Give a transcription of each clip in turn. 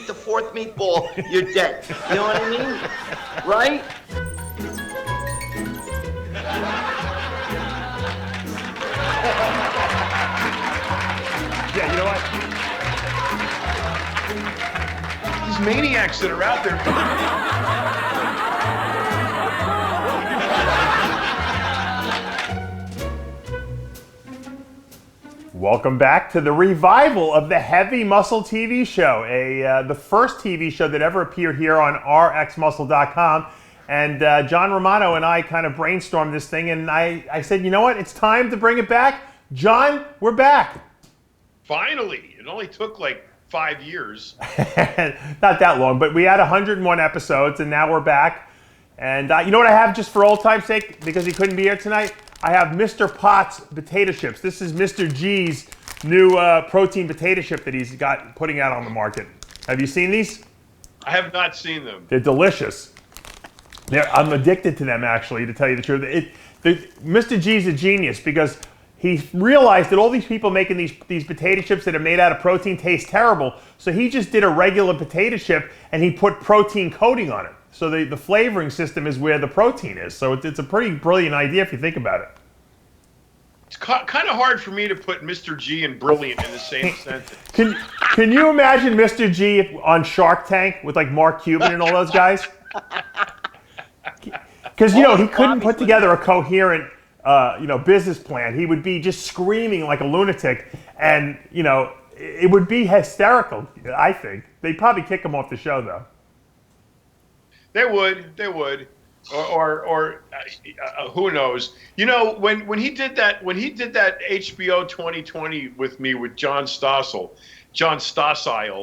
eat the fourth meatball, you're dead. You know what I mean? Right? Yeah, you know what? These maniacs that are out there. Welcome back to the revival of the Heavy Muscle TV show, the first TV show that ever appeared here on RxMuscle.com. And John Romano and I kind of brainstormed this thing, and I said, you know what? It's time to bring it back. John, we're back. Finally. It only took like 5 years. Not that long, but we had 101 episodes, and now we're back. And you know what I have just for old time's sake, because he couldn't be here tonight? I have Mr. Potts potato chips. This is Mr. G's new protein potato chip that he's got putting out on the market. Have you seen these? I have not seen them. They're delicious. I'm addicted to them, actually, to tell you the truth. Mr. G's a genius because he realized that all these people making these potato chips that are made out of protein taste terrible. So he just did a regular potato chip and he put protein coating on it. So the flavoring system is where the protein is. So it's a pretty brilliant idea if you think about it. It's kind of hard for me to put Mr. G and brilliant in the same sentence. Can you imagine Mr. G on Shark Tank with like Mark Cuban and all those guys? Because he couldn't put together a coherent business plan. He would be just screaming like a lunatic, and it would be hysterical. I think they'd probably kick him off the show though. They would, or who knows? When he did that HBO 2020 with me with John Stossel,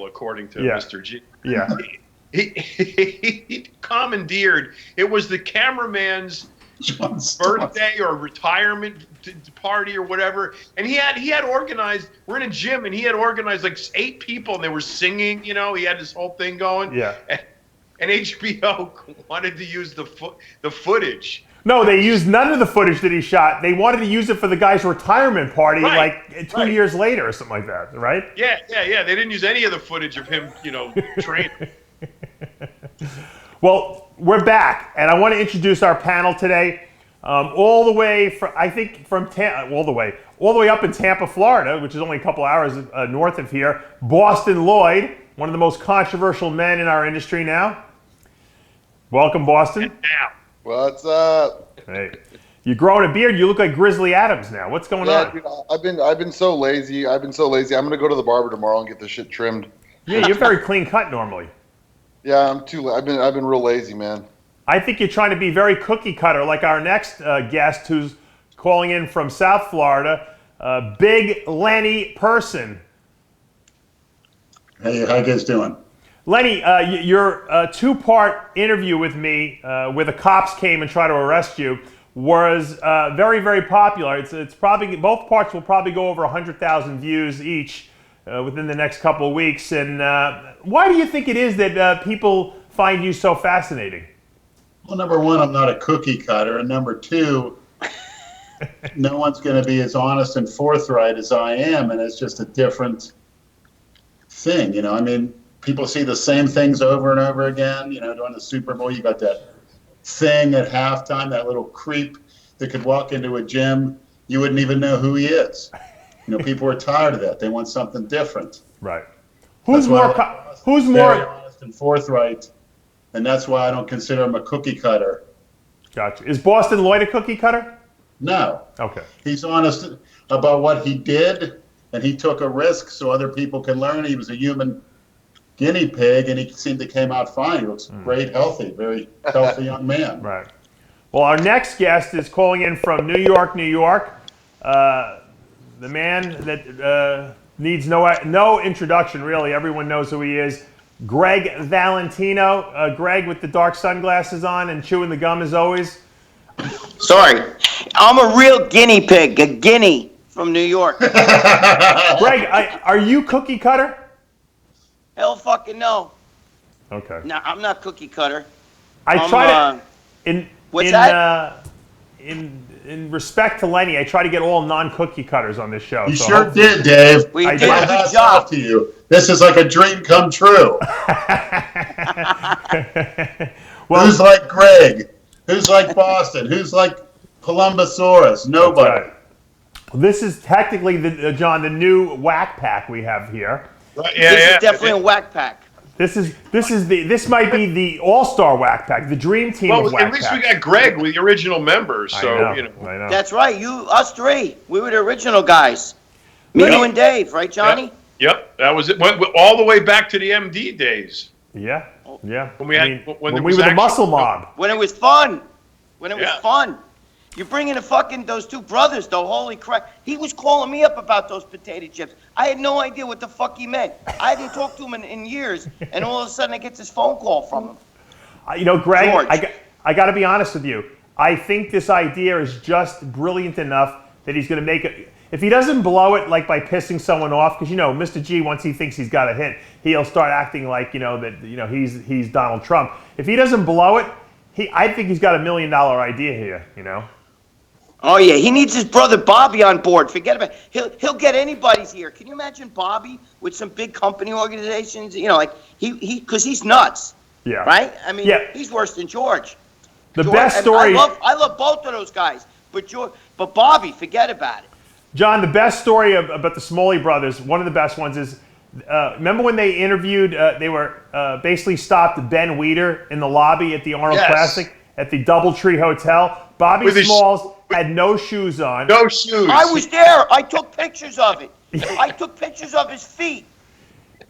according to Mr. G. Yeah. He commandeered. It was the cameraman's birthday or retirement party or whatever, and he had organized. We're in a gym, and he had organized like 8 people, and they were singing. He had this whole thing going. Yeah. And HBO wanted to use the footage. No, they used none of the footage that he shot. They wanted to use it for the guy's retirement party, like 2 years later or something like that, right? Yeah. They didn't use any of the footage of him, training. Well, we're back, and I want to introduce our panel today, all the way from all the way up in Tampa, Florida, which is only a couple hours north of here. Bostin Loyd, one of the most controversial men in our industry now. Welcome, Bostin. What's up? Hey, you're growing a beard. You look like Grizzly Adams now. What's going on? Dude, I've been so lazy. I'm gonna go to the barber tomorrow and get this shit trimmed. Yeah, you're very clean cut normally. Yeah, I've been real lazy, man. I think you're trying to be very cookie cutter, like our next guest, who's calling in from South Florida, Big Lenny person. Hey, how you guys doing? Lenny, your 2-part interview with me, where the cops came and tried to arrest you, was very, very popular. It's probably both parts will probably go over 100,000 views each within the next couple of weeks. And why do you think it is that people find you so fascinating? Well, number one, I'm not a cookie cutter, and number two, no one's going to be as honest and forthright as I am, and it's just a different thing. I mean, people see the same things over and over again. During the Super Bowl, you got that thing at halftime, that little creep that could walk into a gym. You wouldn't even know who he is. People are tired of that. They want something different. Right. Who's more honest and forthright, and that's why I don't consider him a cookie cutter. Gotcha. Is Bostin Loyd a cookie cutter? No. Okay. He's honest about what he did, and he took a risk so other people can learn. He was a human guinea pig, and he seemed to came out fine. He looks great, healthy, very healthy young man. Right. Well, our next guest is calling in from New York, New York. The man that needs no introduction, really. Everyone knows who he is. Gregg Valentino. Gregg with the dark sunglasses on and chewing the gum as always. Sorry. I'm a real guinea pig, a guinea from New York. Gregg, are you cookie cutter? Hell fucking no. Okay. No, I'm not cookie cutter. I tried it. What's that? in respect to Lenny, I try to get all non-cookie cutters on this show. You so sure did, Dave. We I did did. a good Hats job. off to you. This is like a dream come true. Well, Who's like Greg? Who's like Boston? Who's like Palumbosaurus? Nobody. right. This is technically John, the new whack pack we have here. Right, This is definitely a whack pack. This might be the all-star whack pack, the dream team of Well, whack at least pack. we got Greg with the original members, so I know, you know. I know. That's right. Us three. We were the original guys. Me, Yep. you, and Dave. Right, Johnny? Yep, that was it. Went all the way back to the MD days. Yeah. When we had- I mean, when when there we was were the actually- muscle mob. When it was fun. When it was Yeah. fun. You bring in those two brothers, though. Holy crap. He was calling me up about those potato chips. I had no idea what the fuck he meant. I hadn't talked to him in years, and all of a sudden I get this phone call from him. You know, Greg, George. I got to be honest with you. I think this idea is just brilliant enough that he's going to make it. If he doesn't blow it, like by pissing someone off, because Mr. G, once he thinks he's got a hit, he'll start acting like that. He's Donald Trump. If he doesn't blow it, I think he's got $1 million idea here. Oh yeah, he needs his brother Bobby on board. Forget about it. He'll get anybody's ear. Can you imagine Bobby with some big company organizations? Because he's nuts. Yeah. Right? I mean, Yeah. he's worse than George. The George, best and story, I love both of those guys, but Bobby, forget about it. John. The best story about the Smalley brothers. One of the best ones is. Remember when they interviewed? They were basically stopped Ben Weider in the lobby at the Arnold Yes. Classic at the DoubleTree Hotel. Bobby With his- Smalls had no shoes on. No shoes. I was there. I took pictures of it. I took pictures of his feet.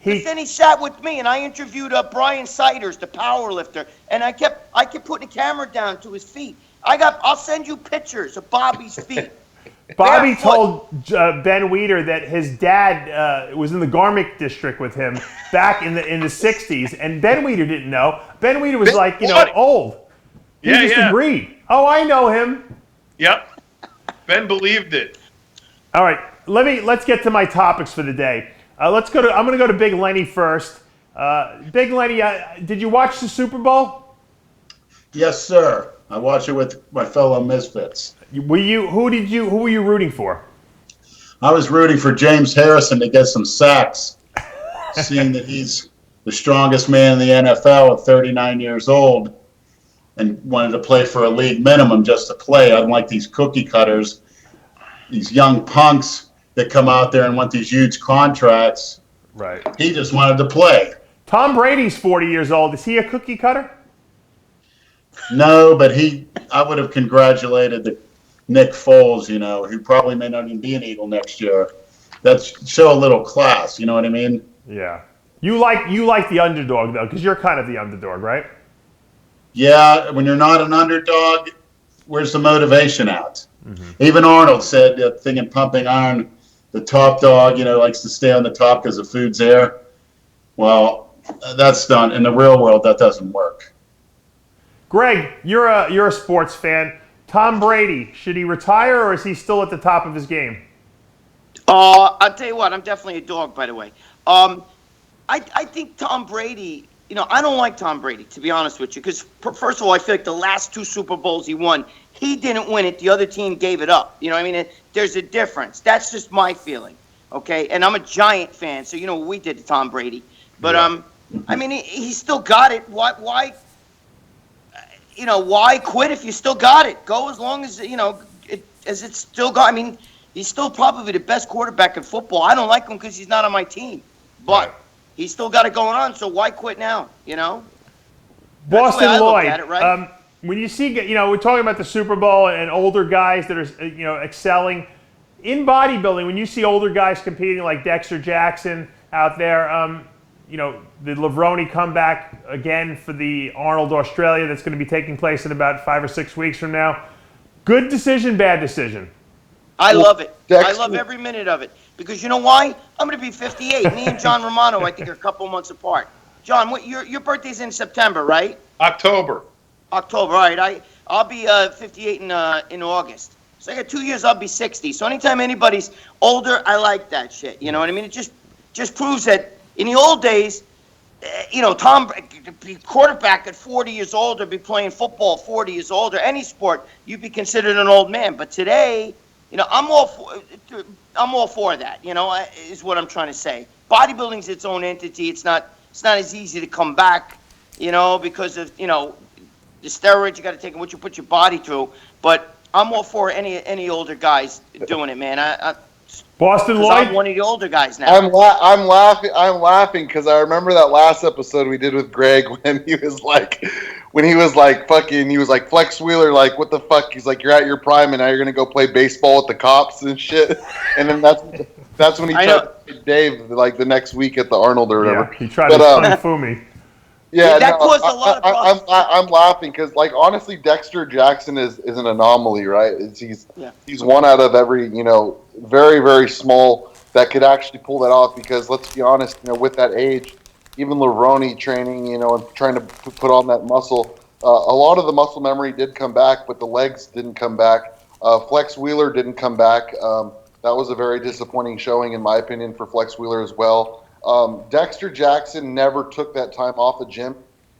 But then he sat with me, and I interviewed Brian Siders, the power lifter, and I kept putting the camera down to his feet. I'll send you pictures of Bobby's feet. Bobby barefoot. told Ben Weider that his dad was in the Garmick district with him back in the 60s, and Ben Weider didn't know. Ben Weider was old. He just agreed. Oh, I know him. Yep. Ben believed it. All right, let's get to my topics for the day. I'm going to go to Big Lenny first. Big Lenny, did you watch the Super Bowl? Yes, sir. I watch it with my fellow misfits. Who were you rooting for? I was rooting for James Harrison to get some sacks, seeing that he's the strongest man in the NFL at 39 years old and wanted to play for a league minimum just to play. Unlike these cookie cutters, these young punks that come out there and want these huge contracts. Right. He just wanted to play. Tom Brady's 40 years old. Is he a cookie cutter? No, but I would have congratulated the Nick Foles, who probably may not even be an Eagle next year. Show a little class, you know what I mean? Yeah. You like the underdog though, because you're kind of the underdog, right? Yeah, when you're not an underdog, where's the motivation at? Mm-hmm. Even Arnold said that thing in Pumping Iron, the top dog, likes to stay on the top because the food's there. Well, that's done. In the real world, that doesn't work. Greg, you're a sports fan. Tom Brady, should he retire or is he still at the top of his game? I'll tell you what, I'm definitely a dog, by the way. I think Tom Brady, I don't like Tom Brady, to be honest with you, because first of all, I feel like the last 2 Super Bowls he won, he didn't win it. The other team gave it up. You know what I mean? There's a difference. That's just my feeling, okay? And I'm a Giant fan, so you know what we did to Tom Brady. But, I mean, he still got it. Why quit if you still got it? Go as long as, as it's still got. I mean, he's still probably the best quarterback in football. I don't like him because he's not on my team. But he's still got it going on, so why quit now, Bostin Loyd, at it, right? when you see, we're talking about the Super Bowl and older guys that are, excelling. In bodybuilding, when you see older guys competing like Dexter Jackson out there, the Levrone comeback again for the Arnold Australia that's going to be taking place in about 5 or 6 weeks from now. Good decision, bad decision? I love it. Dexter. I love every minute of it. Because you know why? I'm going to be 58. Me and John Romano, I think, are a couple months apart. John, your birthday's in September, right? October. October, all right. I'll be 58 in August. So I got 2 years, I'll be 60. So anytime anybody's older, I like that shit. You know what I mean? It just proves that in the old days, Tom, be quarterback at 40 years old or be playing football at 40 years old or any sport, you'd be considered an old man. But today, I'm all for that. Is what I'm trying to say. Bodybuilding's its own entity. It's not as easy to come back, because of the steroids you got to take and what you put your body through. But I'm all for any older guys doing it, man. Bostin Loyd. I'm one of the older guys now. I'm laughing because I remember that last episode we did with Greg when he was like Flex Wheeler, like, what the fuck? He's like, you're at your prime and now you're gonna go play baseball with the cops and shit. And then that's when he tried to play Dave like the next week at the Arnold or whatever. Yeah, he tried to kung fu me. Yeah, that caused a lot of problems. I'm laughing because, like, honestly, Dexter Jackson is an anomaly, right? He's one out of every, very, very small that could actually pull that off. Because let's be honest, with that age, even Leroni training, and trying to put on that muscle, a lot of the muscle memory did come back, but the legs didn't come back. Flex Wheeler didn't come back. That was a very disappointing showing, in my opinion, for Flex Wheeler as well. Dexter Jackson never took that time off the gym,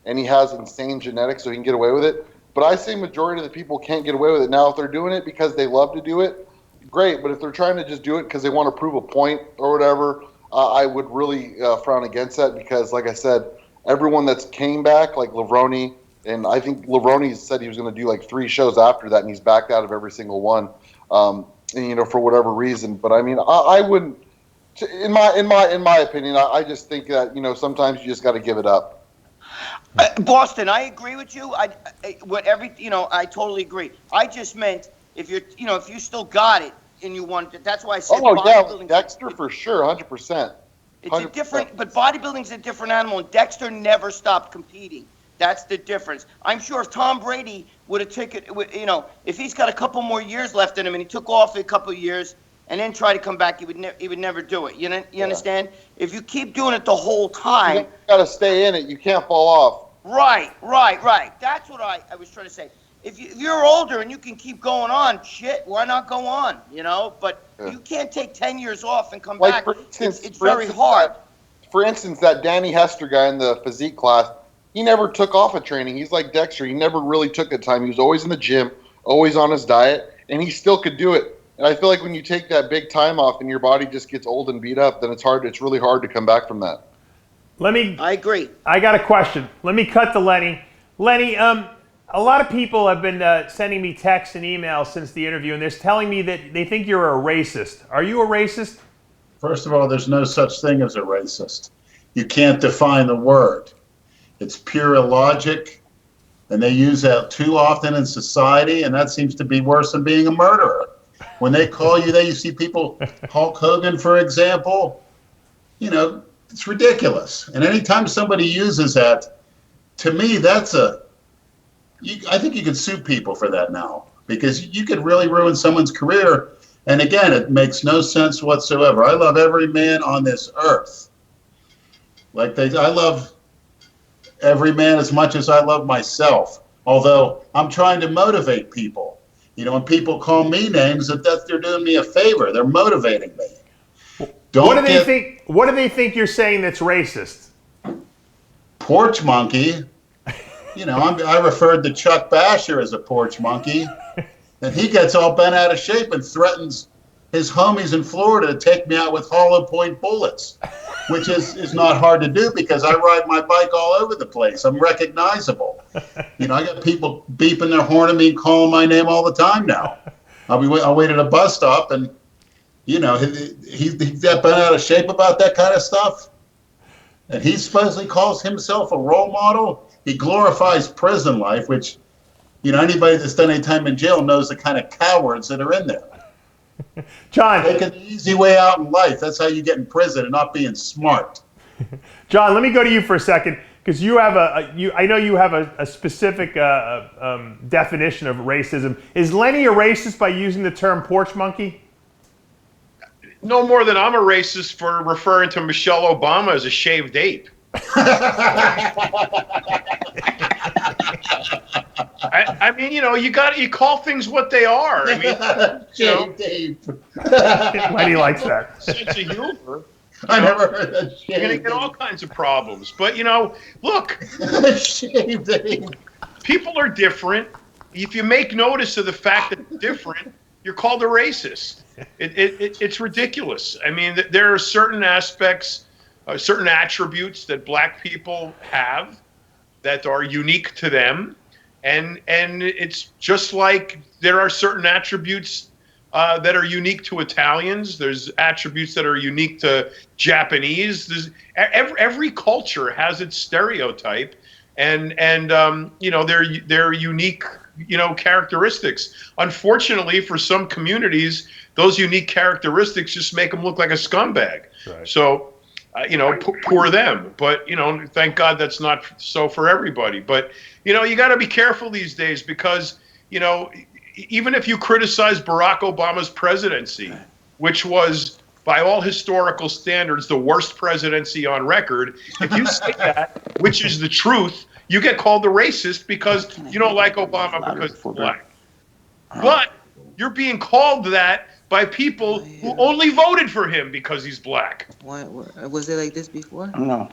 and he has insane genetics, so he can get away with it. But I say majority of the people can't get away with it. Now, if they're doing it because they love to do it, great. But if they're trying to just do it because they want to prove a point or whatever, I would really frown against that because, like I said, everyone that's came back, like Leroni, and I think Leroni said he was going to do like 3 shows after that, and he's backed out of every single one, for whatever reason. But I mean, I wouldn't. In my opinion, I just think that sometimes you just got to give it up. Boston, I agree with you. I totally agree. I just meant if you still got it and you want it, that's why I said. Oh yeah, Dexter for sure, 100%. It's a different, but bodybuilding's a different animal, and Dexter never stopped competing. That's the difference. I'm sure if Tom Brady would have taken, if he's got a couple more years left in him and he took off a couple of years and then try to come back, he would never do it. You understand? If you keep doing it the whole time, you got to stay in it. You can't fall off. Right. That's what I was trying to say. If you're older and you can keep going on, shit, why not go on? But you can't take 10 years off and come back. It's very hard. For instance, that Danny Hester guy in the physique class, he never took off of training. He's like Dexter. He never really took the time. He was always in the gym, always on his diet, and he still could do it. And I feel like when you take that big time off and your body just gets old and beat up, then it's really hard to come back from that. I agree. I got a question. Let me cut to Lenny. Lenny, a lot of people have been sending me texts and emails since the interview, and they're telling me that they think you're a racist. Are you a racist? First of all, there's no such thing as a racist. You can't define the word. It's pure illogic, and they use that too often in society, and that seems to be worse than being a murderer. When they call you, you see people, Hulk Hogan, for example, it's ridiculous. And anytime somebody uses that, to me, I think you could sue people for that now because you could really ruin someone's career. And again, it makes no sense whatsoever. I love every man on this earth. I love every man as much as I love myself, although I'm trying to motivate people. When people call me names, they're doing me a favor. They're motivating me. What do they think you're saying that's racist? Porch monkey. I referred to Chuck Basher as a porch monkey, and he gets all bent out of shape and threatens his homies in Florida to take me out with hollow point bullets, which is not hard to do because I ride my bike all over the place. I'm recognizable. I got people beeping their horn at me and calling my name all the time now. I'll wait at a bus stop and, he got bent out of shape about that kind of stuff. And he supposedly calls himself a role model. He glorifies prison life, which, anybody that's done any time in jail knows the kind of cowards that are in there. John, taking the easy way out in life. That's how you get in prison and not being smart. John, let me go to you for a second because you have I know you have a specific definition of racism. Is Lenny a racist by using the term porch monkey? No more than I'm a racist for referring to Michelle Obama as a shaved ape. I mean, you call things what they are. I mean, Shaved ape. Lenny likes that. Sense of humor. I never heard that You're going to shave. get all kinds of problems. But, look, Shave Dave. people are different. If you make notice of the fact that they're different, you're called a racist. It's ridiculous. I mean, there are certain aspects, certain attributes that black people have that are unique to them. And it's just like there are certain attributes that are unique to Italians. There's attributes that are unique to Japanese. Every culture has its stereotype, and their unique characteristics. Unfortunately, for some communities, those unique characteristics just make them look like a scumbag. Right. So, poor them. But thank God that's not so for everybody. But you got to be careful these days because even if you criticize Barack Obama's presidency, which was by all historical standards the worst presidency on record, if you say that, which is the truth, you get called a racist because you don't like Obama because he's black. But you're being called that by people who only voted for him because he's black. Why was it like this before? No.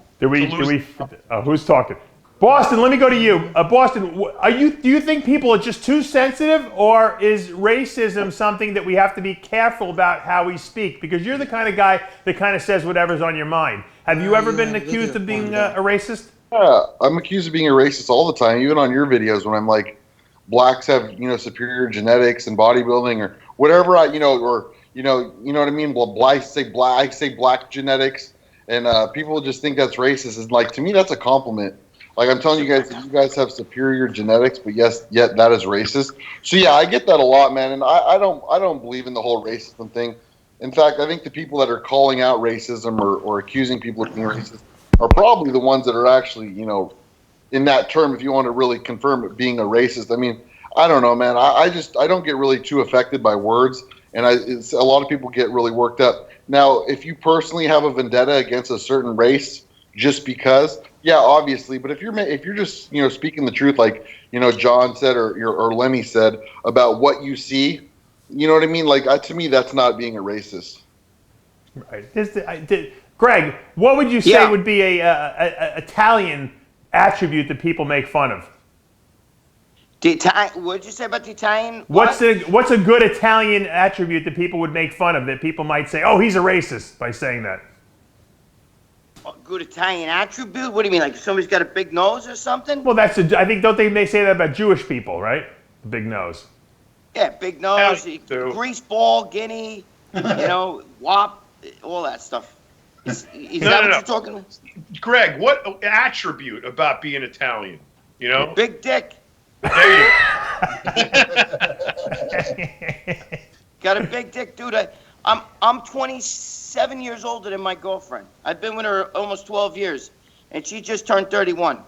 Who's talking? Boston, let me go to you. Boston, do you think people are just too sensitive, or is racism something that we have to be careful about how we speak? Because you're the kind of guy that kind of says whatever's on your mind. Have you ever been accused of being a racist? Yeah, I'm accused of being a racist all the time, even on your videos when I'm like, blacks have superior genetics and bodybuilding or whatever you know what I mean. Well, I say black genetics, and people just think that's racist. And like to me, that's a compliment. Like I'm telling you guys that you guys have superior genetics, but yet that is racist. So yeah, I get that a lot, man. And I don't believe in the whole racism thing. In fact, I think the people that are calling out racism or accusing people of being racist are probably the ones that are actually, in that term, if you want to really confirm it being a racist. I mean, I don't know, man. I don't get really too affected by words, and a lot of people get really worked up. Now, if you personally have a vendetta against a certain race just because, yeah, obviously. But if you're just speaking the truth, like John said or Lenny said about what you see, you know what I mean. Like to me, that's not being a racist. Right. Greg, what would you say would be a Italian attribute that people make fun of? What did you say about the Italian? What's a good Italian attribute that people would make fun of, that people might say, oh, he's a racist by saying that? A good Italian attribute? What do you mean, like somebody's got a big nose or something? Well, I think, don't they say that about Jewish people, right? Big nose. Yeah, big nose, grease ball, guinea, wop, all that stuff. Is that what you're talking about? Greg, what attribute about being Italian? Big dick. There you Got a big dick, dude. I'm 27 years older than my girlfriend. I've been with her almost 12 years, and she just turned 31.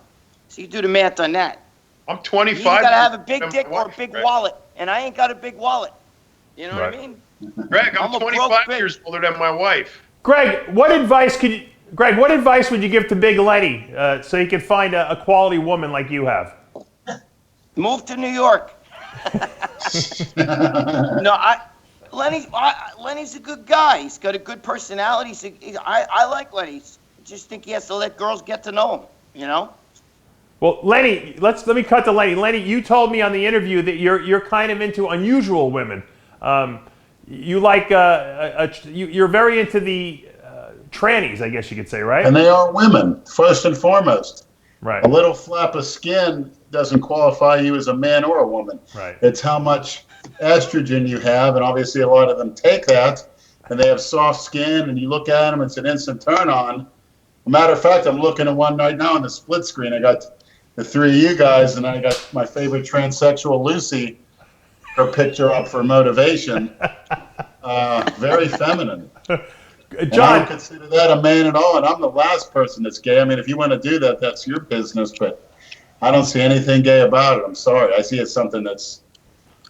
So you do the math on that. I'm 25. You gotta have a big dick or a big wallet, and I ain't got a big wallet. You know what I mean? Greg, I'm 25 years older than my wife. Greg, what advice would you give to Big Lenny so he could find a quality woman like you have? Move to New York. No, Lenny's a good guy. He's got a good personality. I like Lenny. I just think he has to let girls get to know him. Well, Lenny, let me cut to Lenny. Lenny, you told me on the interview that you're kind of into unusual women. You like you're very into the trannies, I guess you could say, right? And they are women, first and foremost. Right. A little flap of skin doesn't qualify you as a man or a woman. Right. It's how much estrogen you have, and obviously a lot of them take that, and they have soft skin, and you look at them, it's an instant turn on. As a matter of fact, I'm looking at one right now on the split screen. I got the three of you guys, and I got my favorite transsexual Lucy, her picture up for motivation. Very feminine. John, I don't consider that a man at all, and I'm the last person that's gay. I mean, if you want to do that, that's your business, but I don't see anything gay about it. I'm sorry. I see it's something that's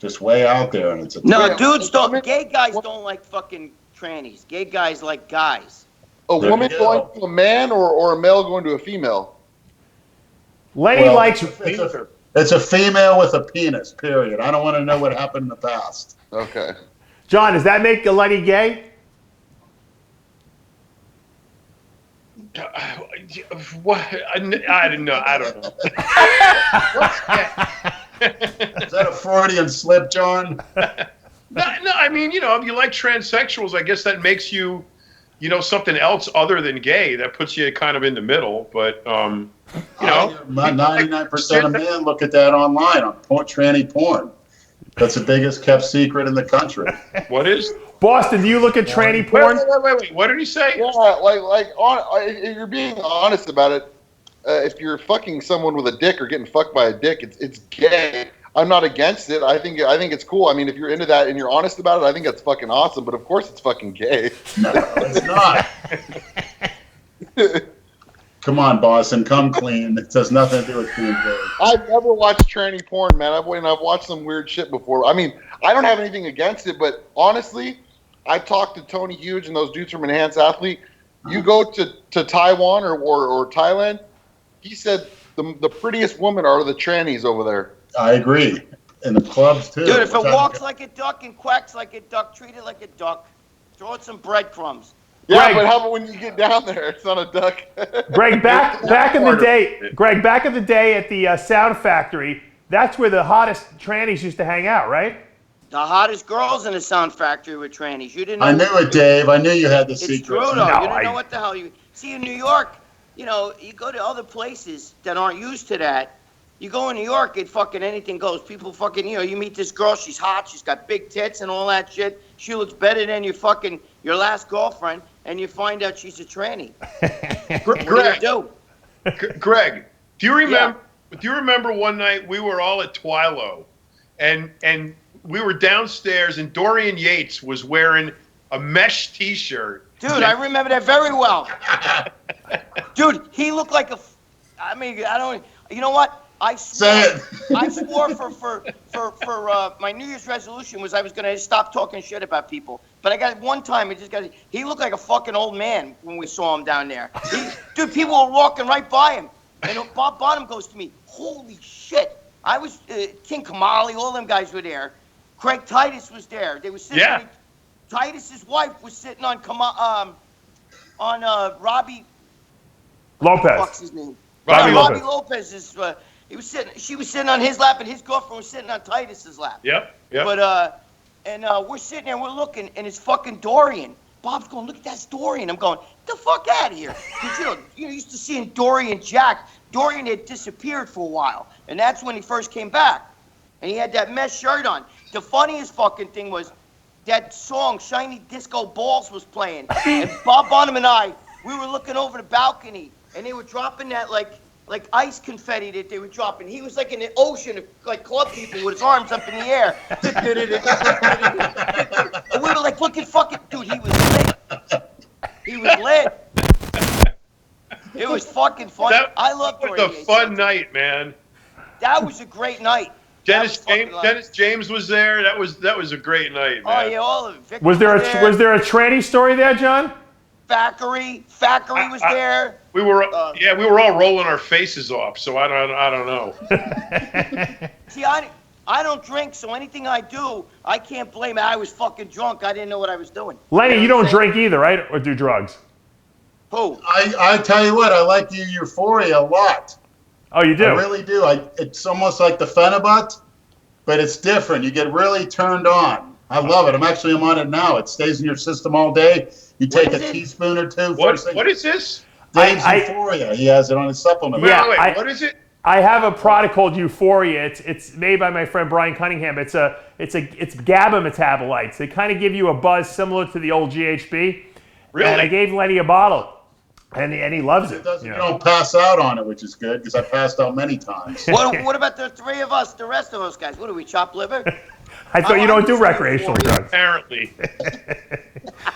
just way out there, and it's a dudes don't. Gay guys don't like fucking trannies. Gay guys like guys. A woman going to a man or a male going to a female? Lenny likes. It's a female with a penis. Period. I don't want to know what happened in the past. Okay. John, does that make Lenny gay? What? I don't know. I don't know. What's that? Is that a Freudian slip, John? No, I mean, if you like transsexuals, I guess that makes you, something else other than gay. That puts you kind of in the middle. But, 99% of men look at that online on tranny porn. That's the biggest kept secret in the country. What is? Boston, do you look at tranny porn? Wait. What did he say? Yeah, if you're being honest about it, if you're fucking someone with a dick or getting fucked by a dick, it's gay. I'm not against it. I think it's cool. I mean, if you're into that and you're honest about it, I think that's fucking awesome. But of course, it's fucking gay. No, it's not. Come on, Boston, come clean. It has nothing to do with being gay. I've never watched tranny porn, man. I've watched some weird shit before. I mean, I don't have anything against it, but honestly, I talked to Tony Hughes and those dudes from Enhanced Athlete. You go to Taiwan or Thailand, he said the prettiest women are the trannies over there. I agree. In the clubs, too. Dude, if it walks like a duck and quacks like a duck, treat it like a duck. Throw it some breadcrumbs. Yeah, Greg, but how about when you get down there? It's not a duck. Greg, back in the day, at the Sound Factory, that's where the hottest trannies used to hang out, right? The hottest girls in the Sound Factory were trannies. You didn't know. I knew it, Dave. I knew you had the It's secret. true, though. No, You didn't know what the hell you... See, in New York, you go to other places that aren't used to that. You go in New York, it fucking anything goes. People fucking, you meet this girl, she's hot, she's got big tits and all that shit. She looks better than your last girlfriend, and you find out she's a tranny. Greg, do you remember? Yeah. Do you remember one night we were all at Twilo, and we were downstairs, and Dorian Yates was wearing a mesh T-shirt. Dude, I remember that very well. Dude, he looked like a. I mean, I don't. You know what? I swore for my New Year's resolution was I was gonna stop talking shit about people. But I got one time. He looked like a fucking old man when we saw him down there. Dude, people were walking right by him, and Bob Bottom goes to me, "Holy shit!" I was King Kamali, all them guys were there. Craig Titus was there. They were sitting. Yeah. Titus's wife was sitting on Robbie Lopez. What's his name? Robbie Robbie Lopez. Lopez is. She was sitting on his lap, and his girlfriend was sitting on Titus's lap. Yep. But we're sitting there, we're looking, and it's fucking Dorian. Bob's going, "Look at that, Dorian." I'm going, "Get the fuck out of here." Because you used to seeing Dorian Jack. Dorian had disappeared for a while, and that's when he first came back, and he had that mesh shirt on. The funniest fucking thing was that song "Shiny Disco Balls" was playing, and Bob Bonham and I, we were looking over the balcony, and they were dropping that like ice confetti that they were dropping. He was like in the ocean of like club people with his arms up in the air. And we were like looking fucking, dude, he was lit. He was lit. It was fucking fun. I love That was a fun night, man. That was a great night. Dennis James was there. That was a great night, man. Oh yeah, all of it. Victor Was there a tranny story there, John? Thackeray was there. We were all rolling our faces off. So I don't know. See, I don't drink, so anything I do, I can't blame it. I was fucking drunk. I didn't know what I was doing. Lenny, you don't drink either, right? Or do drugs? Who? I tell you what, I like your Euphoria a lot. Oh, you do? I really do. It's almost like the Phenibut, but it's different. You get really turned on. I love it. I'm on it now. It stays in your system all day. You take a teaspoon or two. What is this? Dave's Euphoria. He has it on his supplement. Yeah, wait, what is it? I have a product called Euphoria. It's made by my friend Brian Cunningham. It's GABA metabolites. They kind of give you a buzz similar to the old GHB. Really? And I gave Lenny a bottle, and he loves it. You don't pass out on it, which is good because I passed out many times. What about the three of us, the rest of us guys? What do we, chop liver? I thought you don't do recreational drugs. Apparently.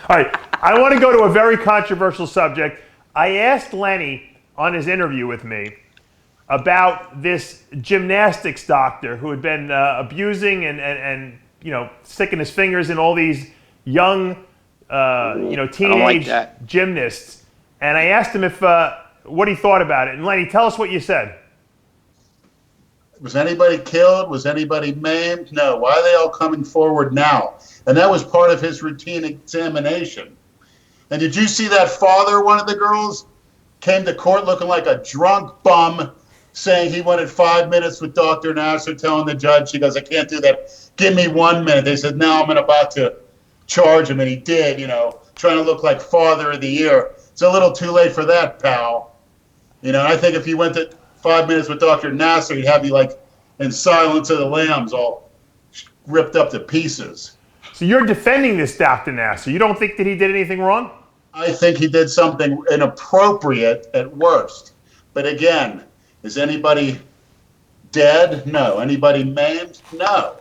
All right, I want to go to a very controversial subject. I asked Lenny on his interview with me about this gymnastics doctor who had been abusing and sticking his fingers in all these young teenage gymnasts, and I asked him if what he thought about it. And Lenny, tell us what you said. Was anybody killed? Was anybody maimed? No. Why are they all coming forward now? And that was part of his routine examination. And did you see that father, one of the girls? came to court looking like a drunk bum, saying he wanted 5 minutes with Dr. Nasser, telling the judge, he goes, I can't do that. Give me 1 minute. They said, no, I'm about to charge him, and he did, trying to look like Father of the Year. It's a little too late for that, pal. I think if you went to 5 minutes with Dr. Nasser, he'd have you like in Silence of the Lambs, all ripped up to pieces. So you're defending this Dr. Nasser. You don't think that he did anything wrong? I think he did something inappropriate at worst. But again, is anybody dead? No. Anybody maimed? No.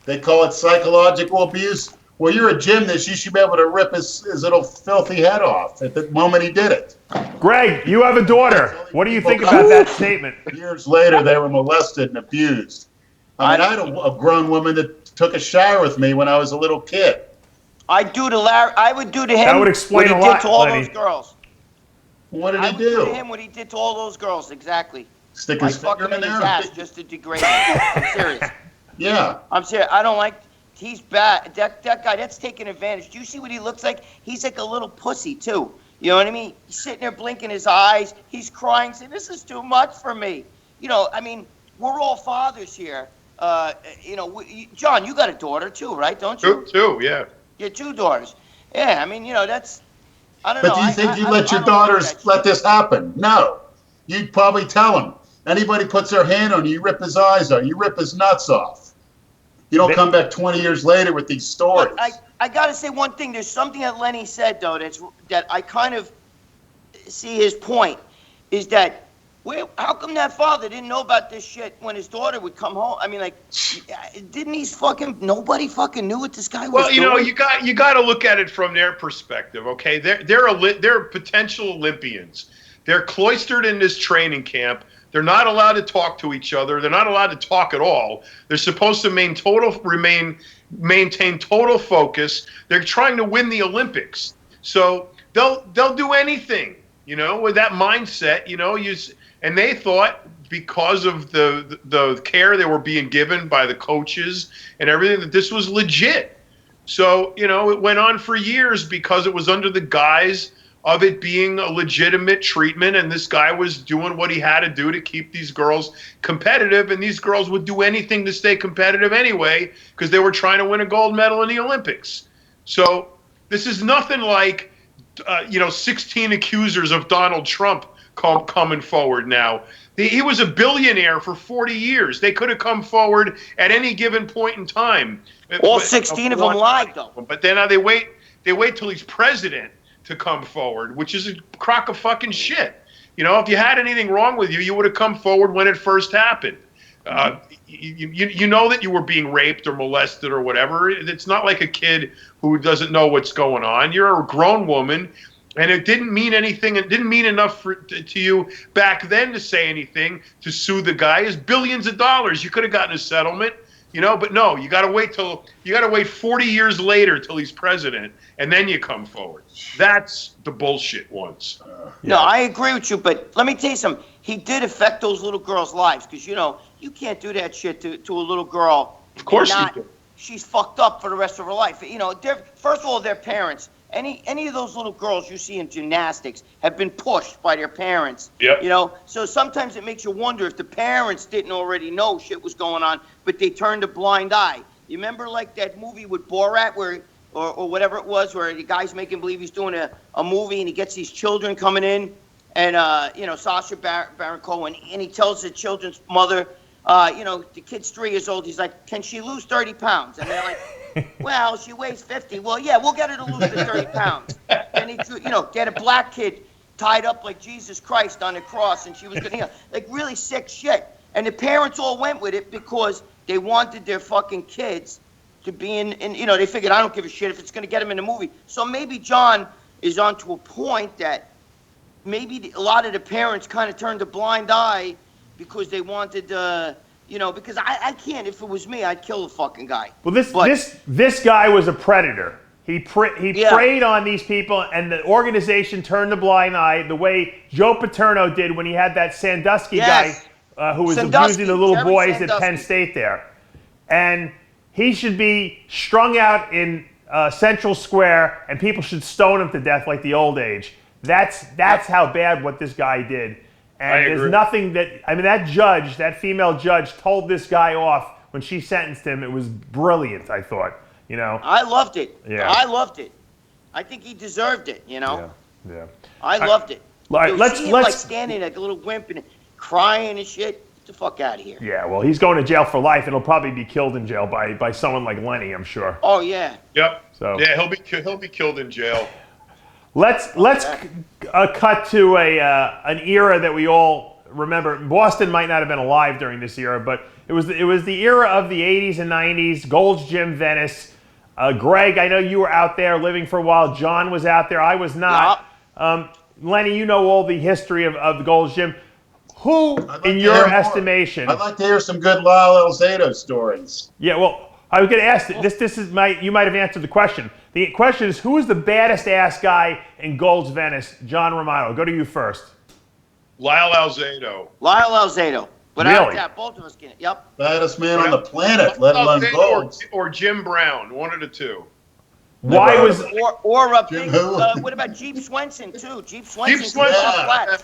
They call it psychological abuse. Well, you're a gymnast. You should be able to rip his little filthy head off at the moment he did it. Greg, you have a daughter. What do you think about that statement? Years later, they were molested and abused. I had a grown woman that took a shower with me when I was a little kid. I would do to him That would explain what he a lot, did to all Lenny. those girls. What did I he would do to do? him what he did to all those girls, exactly. Stick I his fuck finger him in in his there? ass just to degrade him. I'm serious. Yeah. I'm serious. I don't like. He's bad. That guy. That's taking advantage. Do you see what he looks like? He's like a little pussy too. You know what I mean? He's sitting there blinking his eyes. He's crying, saying, "This is too much for me." I mean, we're all fathers here. John, you got a daughter too, right? Don't you? Two, yeah. You have 2 daughters. Yeah, I mean, that's. I don't know. But do you think you I let your don't like daughters that let shit. this happen? No. You'd probably tell them. Anybody puts their hand on you, you rip his eyes out. You rip his nuts off. You don't come back 20 years later with these stories. But I got to say one thing. There's something that Lenny said, though, that I kind of see his point, is that how come that father didn't know about this shit when his daughter would come home? I mean, like, didn't nobody fucking knew what this guy was doing? Well, you got to look at it from their perspective, okay? They're potential Olympians. They're cloistered in this training camp. They're not allowed to talk to each other. They're not allowed to talk at all. They're supposed to maintain total focus. They're trying to win the Olympics. So they'll do anything, with that mindset, and they thought because of the care they were being given by the coaches and everything that this was legit. So, it went on for years because it was under the guise of it being a legitimate treatment, and this guy was doing what he had to do to keep these girls competitive, and these girls would do anything to stay competitive anyway because they were trying to win a gold medal in the Olympics. So this is nothing like 16 accusers of Donald Trump coming forward now. He was a billionaire for 40 years. They could have come forward at any given point in time. All 16 of them lied, though. But then they wait till he's president to come forward, which is a crock of fucking shit. If you had anything wrong with you, you would have come forward when it first happened. You know that you were being raped or molested or whatever. It's not like a kid who doesn't know what's going on. You're a grown woman, and it didn't mean anything. It didn't mean enough to you back then to say anything to sue the guy. It's billions of dollars. You could have gotten a settlement. But no, you got to wait 40 years later till he's president, and then you come forward. That's the bullshit ones. No, I agree with you, but let me tell you something. He did affect those little girls' lives because, you can't do that shit to a little girl. Of course you do. She's fucked up for the rest of her life. First of all, their parents. Any of those little girls you see in gymnastics have been pushed by their parents. Yep. So sometimes it makes you wonder if the parents didn't already know shit was going on, but they turned a blind eye. You remember like that movie with Borat or whatever it was, where the guy's making believe he's doing a movie and he gets these children coming in, and Sacha Baron Cohen, and he tells the children's mother, the kid's 3 years old. He's like, "Can she lose 30 pounds?" And they're like, "Well, she weighs 50. Well, yeah, we'll get her to lose the 30 pounds." And he, get a black kid tied up like Jesus Christ on the cross, and she was gonna, like really sick shit. And the parents all went with it because they wanted their fucking kids to be in, they figured, I don't give a shit if it's gonna get them in the movie. So maybe John is onto a point that maybe a lot of the parents kind of turned a blind eye because they wanted, because I can't. If it was me, I'd kill the fucking guy. Well, this guy was a predator. He preyed on these people, and the organization turned a blind eye the way Joe Paterno did when he had that Sandusky guy who was abusing the little boys at Penn State there. And he should be strung out in Central Square, and people should stone him to death like the old age. That's how bad what this guy did. And there's agree. nothing that female judge told this guy off when she sentenced him. It was brilliant, I thought. I loved it. Yeah. I loved it. I think he deserved it. Yeah. I loved it. All right, Let's like standing like a little wimp and crying and shit. Get the fuck out of here. Yeah, well, he's going to jail for life, and he'll probably be killed in jail by someone like Lenny, I'm sure. Oh yeah. Yep. So yeah, he'll be killed in jail. Let's cut to an era that we all remember. Boston might not have been alive during this era, but it was the era of the 80s and 90s. Gold's Gym Venice. Gregg, I know you were out there living for a while. John was out there. I was not. Lenny, you know all the history of the Gold's Gym. Who, in your estimation? I'd like to hear some good Lyle Alzado stories. Yeah, well, I was going to ask this is you might have answered the question. The question is, who is the baddest ass guy in Gold's Venice? John Romano. Go to you first. Lyle Alzado. Lyle Alzado. Without that, both of us get it. Yep. Baddest man on the planet, let alone Gold. Or Jim Brown, one of the two. Why was what about Jeep Swenson too? Jeep Swenson.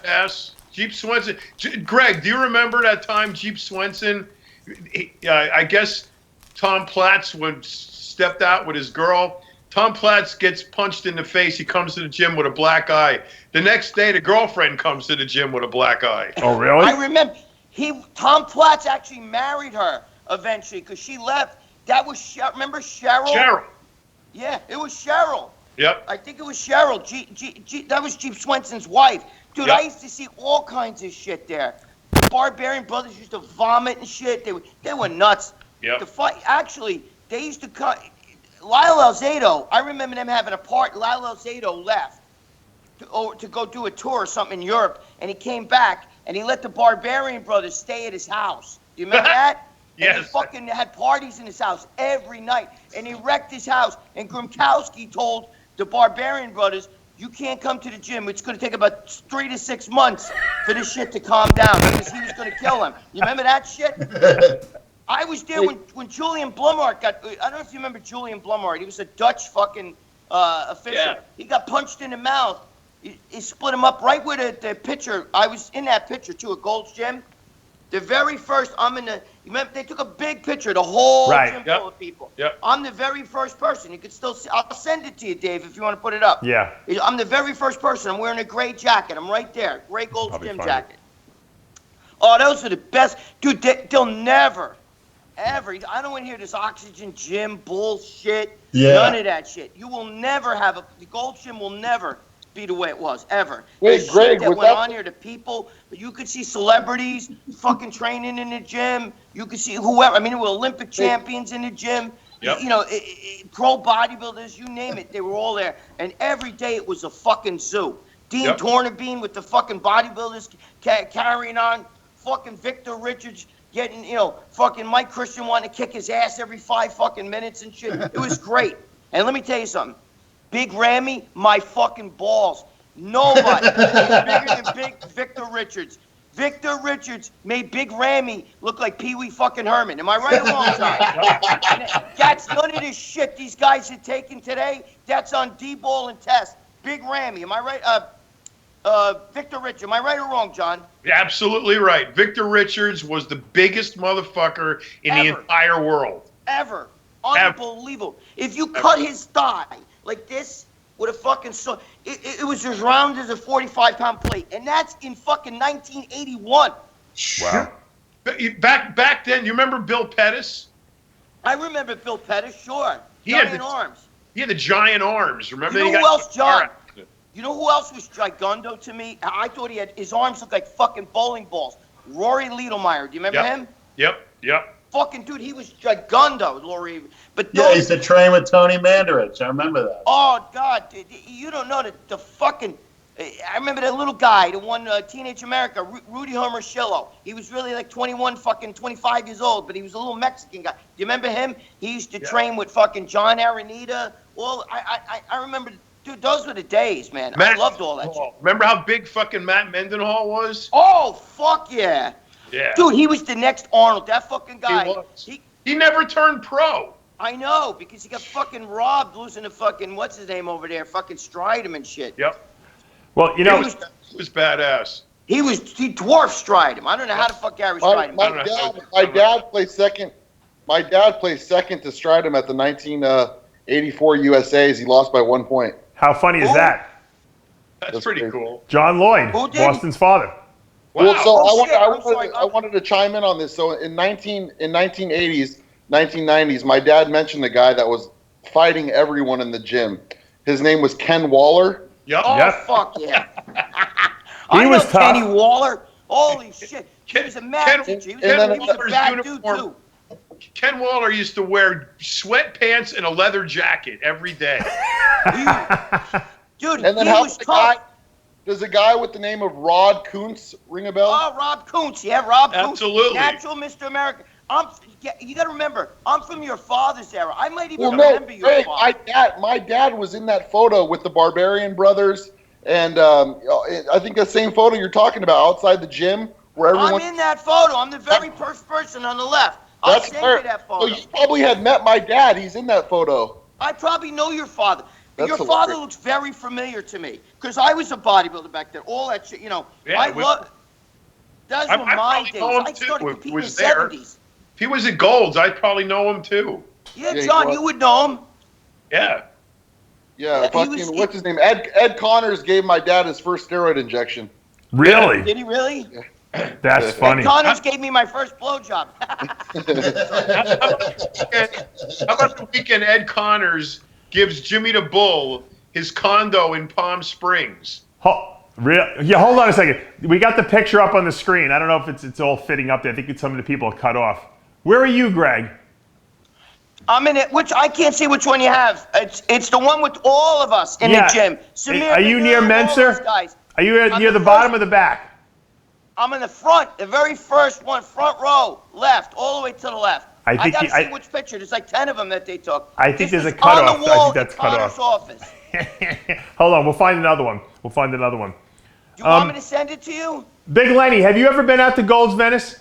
Yes. Jeep Swenson. Gregg, do you remember that time Jeep Swenson? I guess Tom Platz stepped out with his girl. Tom Platz gets punched in the face. He comes to the gym with a black eye. The next day, the girlfriend comes to the gym with a black eye. Oh, really? I remember. Tom Platz actually married her eventually because she left. That was remember Cheryl? Cheryl. Yeah, it was Cheryl. Yep. I think it was Cheryl. That was Jeep Swenson's wife. Dude, yep. I used to see all kinds of shit there. The Barbarian Brothers used to vomit and shit. They were nuts. Yep. The fight, actually, they used to cut. Lyle Alzado, I remember them having a part. Lyle Alzado left to go do a tour or something in Europe, and he came back, and he let the Barbarian Brothers stay at his house. Do you remember that? Yes. And he fucking had parties in his house every night, and he wrecked his house. And Gronkowski told the Barbarian Brothers, "You can't come to the gym. It's going to take about 3 to 6 months for this shit to calm down because he was going to kill him." You remember that shit? I was there when Julian Blumhardt got. I don't know if you remember Julian Blumhardt. He was a Dutch fucking official. Yeah. He got punched in the mouth. He split him up right with the picture. I was in that picture too at Gold's Gym. The very first, you remember they took a big picture, the whole gym full of people. Yep. I'm the very first person. You could still see. I'll send it to you, Dave, if you want to put it up. Yeah. I'm the very first person. I'm wearing a gray jacket. I'm right there, gray Gold's Gym jacket. Oh, those are the best, dude. They'll never, ever. I don't want to hear this oxygen gym bullshit. Yeah. None of that shit. You will never have the Gold's Gym will never be the way it was ever. Wait, the Gregg, shit that was went that on here to people, but you could see celebrities fucking training in the gym. You could see whoever. I mean, there were Olympic champions in the gym. Yep. You know, pro bodybuilders, you name it, they were all there. And every day it was a fucking zoo. Dean Tornabene with the fucking bodybuilders carrying on. Fucking Victor Richards getting, fucking Mike Christian wanting to kick his ass every 5 fucking minutes and shit. It was great. And let me tell you something. Big Rammy, my fucking balls. Nobody is bigger than Big Victor Richards. Victor Richards made Big Rammy look like Pee Wee fucking Herman. Am I right or wrong, John? That's none of this shit these guys are taking today. That's on D-Ball and Test. Big Rammy, am I right? Victor Richards, am I right or wrong, John? You're absolutely right. Victor Richards was the biggest motherfucker in the entire world. Ever. Unbelievable. If you cut his thigh like this with a fucking it was as round as a 45-pound plate, and that's in fucking 1981. Wow. Back then, you remember Bill Pettis? I remember Bill Pettis, sure. He giant had arms. He had the giant arms. Remember? You know who else, John? You know who else was gigundo to me? I thought his arms looked like fucking bowling balls. Rory Liedlmeyer. Do you remember him? Yep. Fucking dude, he was gigundo, Rory. But he used to train with Tony Mandarich. I remember that. Oh God, you don't know the fucking. I remember that little guy, the one Teenage America, Rudy Hermosillo. He was really like 25 years old, but he was a little Mexican guy. Do you remember him? He used to train with fucking John Aranita. Well, I remember, dude, those were the days, man. I loved all that shit. Remember how big fucking Matt Mendenhall was? Oh, fuck yeah. Yeah. Dude, he was the next Arnold. That fucking guy. He was. He never turned pro. I know, because he got fucking robbed losing to fucking, what's his name over there? Fucking Stridham and shit. Yep. Well, He was badass. He dwarf stride him. I don't know how the fuck Gary stride him. My dad plays second. My dad plays second to Stridham at the 1984 USA's. He lost by 1 point. How funny is that? That's pretty cool. John Loyd, Who did? Boston's father. Wow. Well, so Oh, I wanted to chime in on this. So in 1980s, 1990s, my dad mentioned a guy that was fighting everyone in the gym. His name was Ken Waller. Yep. Oh, Yep. fuck yeah. He I was know tough. Kenny Waller. Holy shit. He was a math teacher. He was a bad dude, too. Ken Waller used to wear sweatpants and a leather jacket every day. Dude, And then he was tough. Does a guy with the name of Rod Kuntz ring a bell? Oh, Rob Kuntz. Yeah, Rob Kuntz. Absolutely. Natural Mr. America. You got to remember, I'm from your father's era. I might even Well, no, remember your father. my dad was in that photo with the Barbarian Brothers, and I think the same photo you're talking about outside the gym where everyone. I'm in that photo. I'm the very first person on the left. I'll send you that photo. So you probably had met my dad. He's in that photo. I probably know your father. That's Your hilarious. father looks very familiar to me because I was a bodybuilder back then. All that shit, Yeah, I love. Those were I my probably days. know him I too, started if competing he in the was there. 70s. If he was at Gold's, I'd probably know him too. Yeah, Yeah, John, he you would know him. Yeah. Yeah, he fucking was- what's his name? Ed Connors gave my dad his first steroid injection. Really? Did he really? That's funny. Connors gave me my first blowjob. How about the weekend Ed Connors gives Jimmy the Bull his condo in Palm Springs? Yeah, hold on a second. We got the picture up on the screen. I don't know if it's all fitting up there. I think some of the people are cut off. Where are you, Greg? I'm in it. Which I can't see which one you have. It's the one with all of us in the gym. Samir, Are you near Benir, all those Menser? guys. Are you I'm near the the bottom first- or the back? I'm in the front, the very first one, front row, left, all the way to the left. I think gotta see which picture. There's like 10 of them that they took. I think This there's a was on cutoff. the I wall think that's in cut Connor's off. office. Hold on, we'll find another one. Do you want me to send it to you? Big Lenny, have you ever been out to Gold's Venice?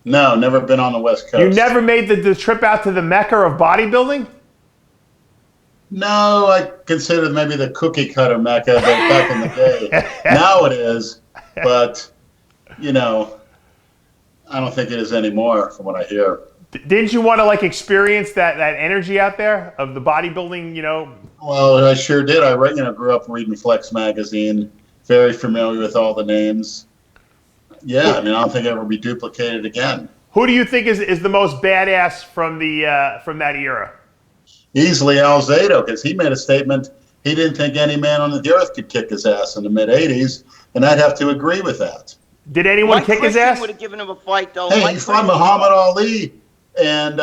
No, never been on the West Coast. You never made the trip out to the Mecca of bodybuilding? No, I considered maybe the cookie cutter Mecca back in the day. Now it is, but, I don't think it is anymore from what I hear. Didn't you want to experience that energy out there of the bodybuilding, Well, I sure did. I grew up reading Flex magazine, very familiar with all the names. Yeah, I don't think it'll be duplicated again. Who do you think is the most badass from that era? Easily Alzado, because he made a statement he didn't think any man on the earth could kick his ass in the mid-'80s, and I'd have to agree with that. Did anyone Mike kick his Christian ass? would have given him a fight, though. Hey, Mike he's from Christian- Muhammad Ali, and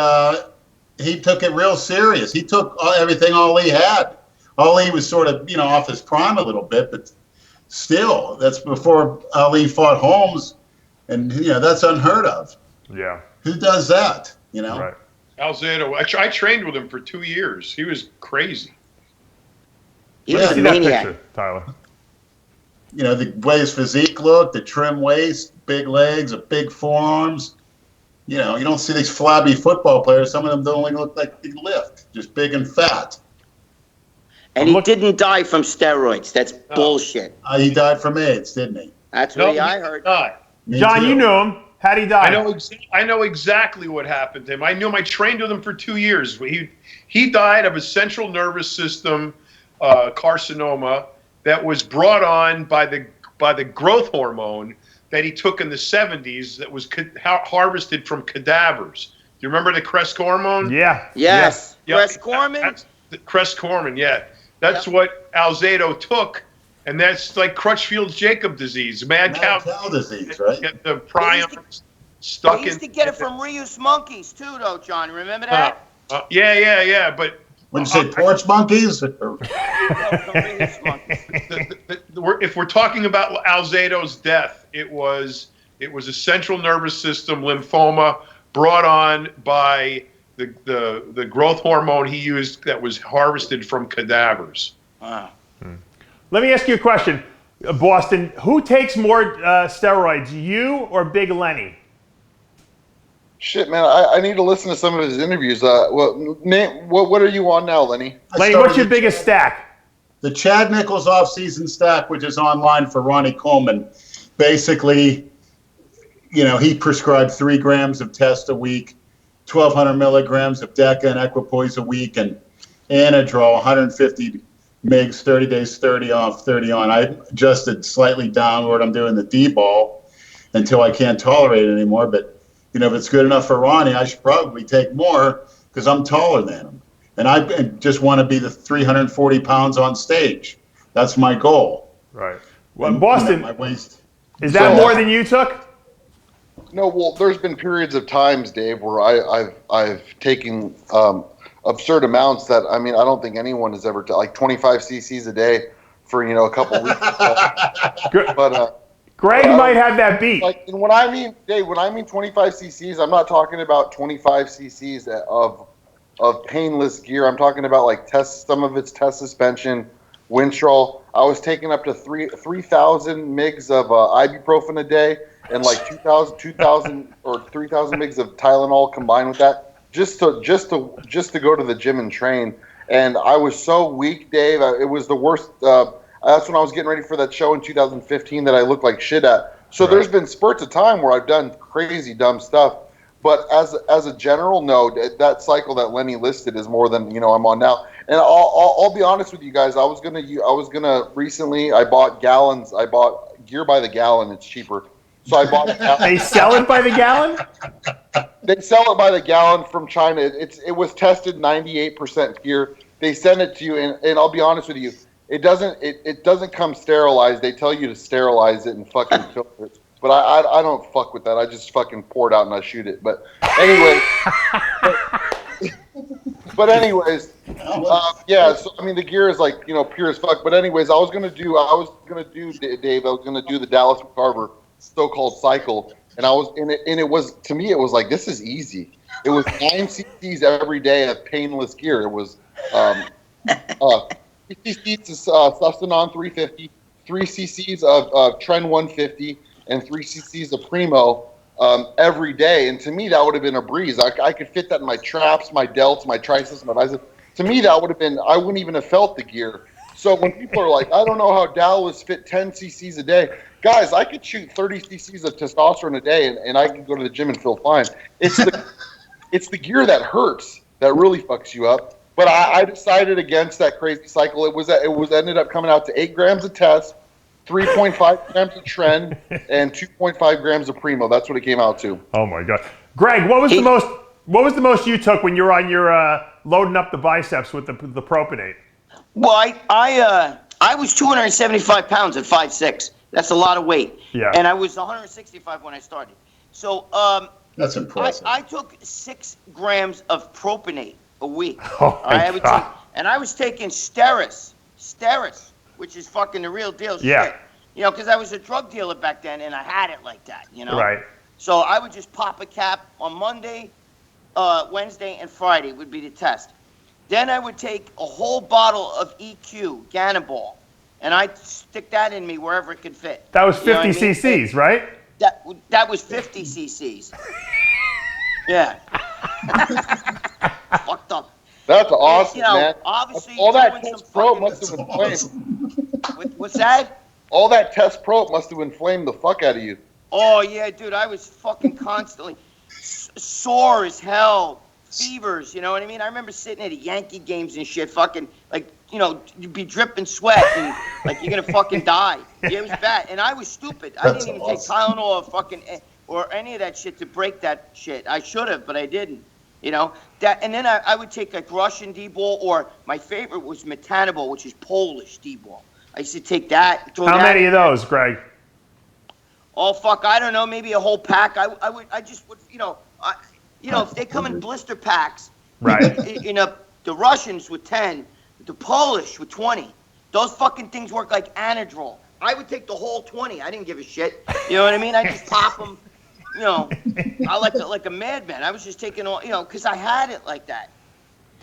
he took it real serious. He took everything Ali had. Ali was sort of, off his prime a little bit, but still, that's before Ali fought Holmes, and, that's unheard of. Yeah. Who does that, Right. Alzado. I trained with him for 2 years. He was crazy. He was a See that maniac. picture, Tyler. The way his physique looked, the trim waist, big legs, big forearms. You don't see these flabby football players. Some of them don't even look like they lift, just big and fat. And he didn't die from steroids. That's bullshit. He died from AIDS, didn't he? That's what I heard. Me John, too. you knew him. How'd he die? I know exactly what happened to him. I trained with him for 2 years. He died of a central nervous system carcinoma that was brought on by the growth hormone that he took in the 70s that was harvested from cadavers. Do you remember the Crest hormone? Yeah. Yes. Yeah. Wes Corman. That's the Crest hormone, yeah. That's what Alzado took, and that's like Crutchfield-Jacob disease, mad cow disease, right? Get the prions stuck They in. used to get it from Rheus monkeys, too, though, John. Remember that? Yeah. But When you say porch monkeys? if we're talking about Alzado's death, it was a central nervous system lymphoma brought on by the growth hormone he used that was harvested from cadavers. Wow. Let me ask you a question, Boston. Who takes more steroids, you or Big Lenny? Shit, man, I need to listen to some of his interviews. What are you on now, Lenny? Lenny, what's your biggest stack? the Chad Nichols off-season stack, which is online for Ronnie Coleman, basically, he prescribed 3 grams of test a week, 1,200 milligrams of Deca and Equipoise a week, and Anadrol, 150 mgs, 30 days, 30 off, 30 on. I adjusted slightly downward. I'm doing the D-ball until I can't tolerate it anymore. But, if it's good enough for Ronnie, I should probably take more because I'm taller than him. And I just want to be the 340 pounds on stage. That's my goal. Right. Well, Bostin, my waist. Is that more than you took? No, well, there's been periods of times, Dave, where I've taken absurd amounts that I don't think anyone has ever like 25 cc's a day for a couple weeks. But Gregg might have that beat. Like when I mean, Dave, when I mean 25 cc's, I'm not talking about 25 cc's of painless gear. I'm talking about like some of it's test suspension, Winstrol. I was taking up to 3,000 mgs of ibuprofen a day and like 2,000 or 3,000 mgs of Tylenol combined with that, just to go to the gym and train. And I was so weak, Dave. It was the worst. That's when I was getting ready for that show in 2015 that I looked like shit at. So right. There's been spurts of time where I've done crazy dumb stuff. But as a general note, that cycle that Lenny listed is more than I'm on now. And I'll be honest with you guys. I was gonna recently. I bought gallons. I bought gear by the gallon. It's cheaper. So I bought. They sell it by the gallon. They sell it by the gallon from China. It was tested 98% gear. They send it to you, and I'll be honest with you. It doesn't come sterilized. They tell you to sterilize it and fucking filter it. But I don't fuck with that. I just fucking pour it out and I shoot it. But anyway, anyways, yeah. So the gear is like pure as fuck. But anyways, I was gonna do Dave. I was gonna do the Dallas McCarver so-called cycle, and it was to me it was like this is easy. It was 9 cc's every day of painless gear. It was 3 cc's of Sustanon 350, 3 cc's of Trend 150. And 3 cc's of Primo every day. And to me, that would have been a breeze. I could fit that in my traps, my delts, my triceps, my biceps. To me, that would have been, I wouldn't even have felt the gear. So when people are like, I don't know how Dallas fit 10 cc's a day. Guys, I could shoot 30 cc's of testosterone a day and I could go to the gym and feel fine. It's the gear that hurts that really fucks you up. But I decided against that crazy cycle. It ended up coming out to 8 grams of test, 3.5 grams of Trend, and 2.5 grams of Primo. That's what it came out to. Oh my god, Gregg, what was the most you took when you're on your loading up the biceps with the propionate? Well, I was 275 pounds at 5'6". That's a lot of weight. Yeah. And I was 165 when I started. So that's impressive. I took 6 grams of propionate a week. Oh my god. And I was taking Steris, which is fucking the real deal yeah. shit. Because I was a drug dealer back then, and I had it like that, Right. So I would just pop a cap on Monday, Wednesday, and Friday would be the test. Then I would take a whole bottle of EQ, Ganabol, and I'd stick that in me wherever it could fit. That was 50 cc's, right? That was 50 cc's. Yeah. Fucked up. That's awesome, man. Obviously, all that test probe must have inflamed. What's that? All that test probe must have inflamed the fuck out of you. Oh yeah, dude, I was fucking constantly sore as hell, fevers. You know what I mean? I remember sitting at Yankee games and shit, fucking like you'd be dripping sweat and like you're gonna fucking die. Yeah, it was bad, and I was stupid. I didn't even take Tylenol or any of that shit to break that shit. I should have, but I didn't. That, and then I would take like Russian D-ball, or my favorite was Metanabol, which is Polish D-ball. I used to take that. How many of those, Gregg? Oh fuck, I don't know, maybe a whole pack. I just would, if they come in blister packs, right? The Russians with 10, the Polish with 20. Those fucking things work like Anadrol. I would take the whole 20. I didn't give a shit. You know what I mean? I just pop them. I like a madman. I was just taking all, because I had it like that.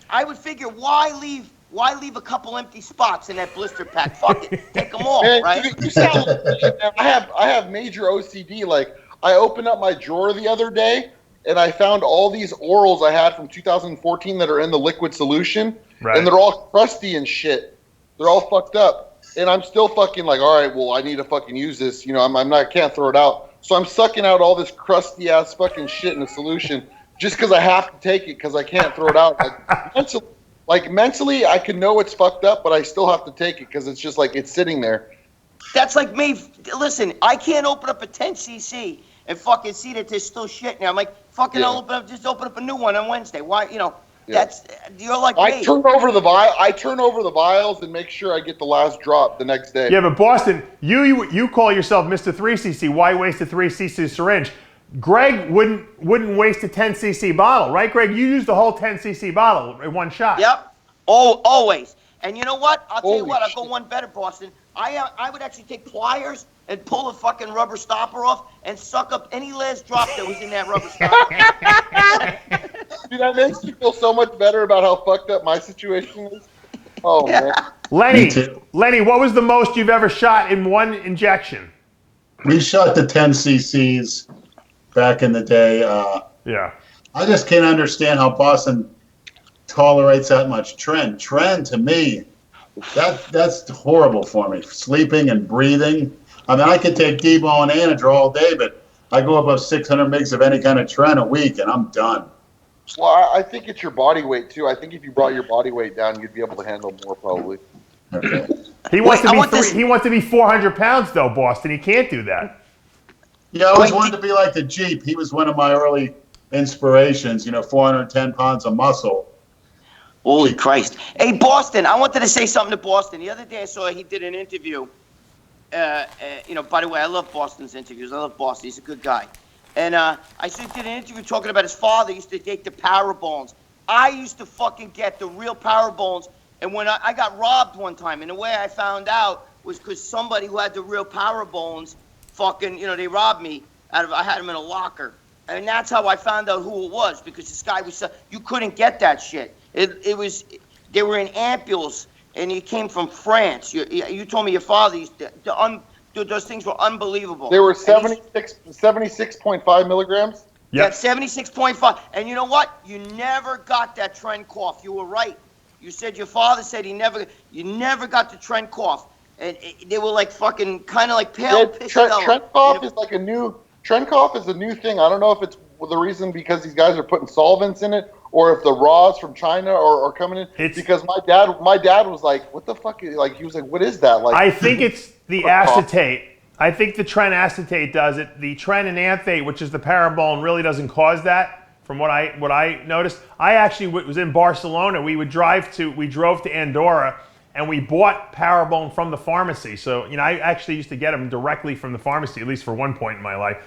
I would figure, why leave a couple empty spots in that blister pack? Fuck it, take them all, man, right? You sound, I have major OCD. Like, I opened up my drawer the other day, and I found all these orals I had from 2014 that are in the liquid solution, right. And they're all crusty and shit. They're all fucked up. And I'm still fucking like, all right, well, I need to fucking use this. You know, I'm not, can't throw it out. So I'm sucking out all this crusty ass fucking shit in a solution just because I have to take it because I can't throw it out. Mentally, I can know it's fucked up, but I still have to take it because it's just like it's sitting there. That's like me. Listen, I can't open up a 10cc and fucking see that there's still shit in there. I'm like, fucking, Yeah. I'll open up a new one on Wednesday. Why, you know? Yeah. You're like I me. turn over the vials and make sure I get the last drop the next day. Yeah, but Boston, you call yourself Mr. 3cc. Why waste a 3cc syringe? Greg wouldn't waste a 10cc bottle, right, Greg? You used the whole 10cc bottle in one shot. Yep. Oh, always. And you know what? I'll tell you Holy what. I'll shit. go one better, Boston. I would actually take pliers and pull a fucking rubber stopper off and suck up any last drop that was in that rubber stopper. Dude, that makes me feel so much better about how fucked up my situation is. Oh, Yeah. man. Lenny, Me too. Lenny, what was the most you've ever shot in one injection? We shot the 10 cc's back in the day. Yeah. I just can't understand how Boston tolerates that much tren. Tren, to me, that's horrible for me. Sleeping and breathing. I mean, I could take Debo and Anadrol all day, but I go above 600 mgs of any kind of tren a week, and I'm done. Well, I think it's your body weight, too. I think if you brought your body weight down, you'd be able to handle more, probably. Okay. He wants Wait, he wants to be 400 pounds though, Boston. He can't do that. Yeah, I always Wait, wanted to be like the Jeep. He was one of my early inspirations, 410 pounds of muscle. Holy Christ. Hey, Boston, I wanted to say something to Boston. The other day I saw he did an interview. By the way, I love Boston's interviews. I love Boston. He's a good guy. And I saw he did an interview talking about his father used to take the power bones. I used to fucking get the real power bones. And when I got robbed one time, and the way I found out was because somebody who had the real power bones fucking, they robbed me. I had them in a locker. And that's how I found out who it was, because this guy was, you couldn't get that shit. They were in ampules, and he came from France. You told me your father used to, those things were unbelievable. They were 76.5 milligrams? Yeah, Yep. 76.5. And you know what? You never got that trend cough. You were right. You said your father said you never got the trend cough. And they were like fucking kind of like pale Pistello. Trent cough is like a new thing. I don't know if it's the reason because these guys are putting solvents in it, or if the raws from China are coming in. Because my dad was like, "What the fuck?" He was like, "What is that?" Like, I think it's the acetate. I think the tren acetate does it. The tren enanthate, which is the parabone, really doesn't cause that. From what I noticed, I actually was in Barcelona. We drove to Andorra, and we bought Parabone from the pharmacy. So I actually used to get them directly from the pharmacy, at least for one point in my life.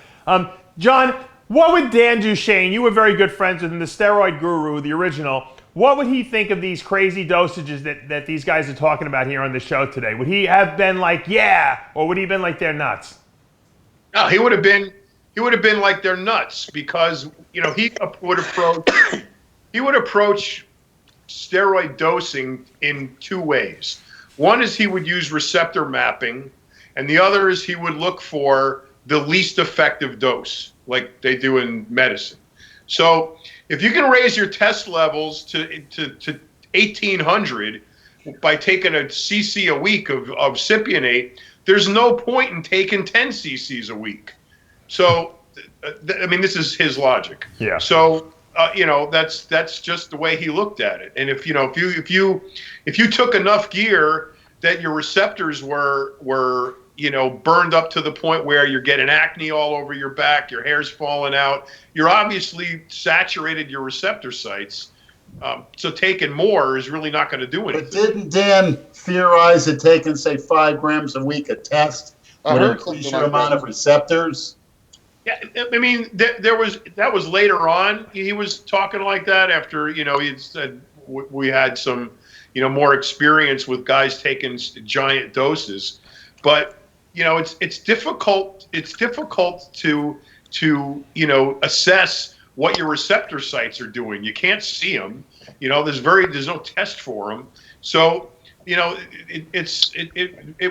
John, what would Dan Duchesne? You were very good friends with him, the steroid guru, the original. What would he think of these crazy dosages that these guys are talking about here on the show today? Would he have been like, yeah, or would he have been like, they're nuts? No, he would have been like they're nuts, because he would approach steroid dosing in two ways. One is he would use receptor mapping, and the other is he would look for the least effective dose, like they do in medicine. So if you can raise your test levels to 1,800 by taking a cc a week of cypionate, there's no point in taking 10 cc's a week. So, this is his logic. Yeah. So, that's just the way he looked at it. And if you took enough gear that your receptors were burned up to the point where you're getting acne all over your back, your hair's falling out, you're obviously saturated your receptor sites. So taking more is really not going to do anything. But didn't Dan theorize that taking, say, 5 grams a week a test would increase your amount of receptors? Yeah, that was later on. He was talking like that after he had said we had some more experience with guys taking giant doses, but it's difficult. It's difficult to assess what your receptor sites are doing. You can't see them. There's no test for them. So it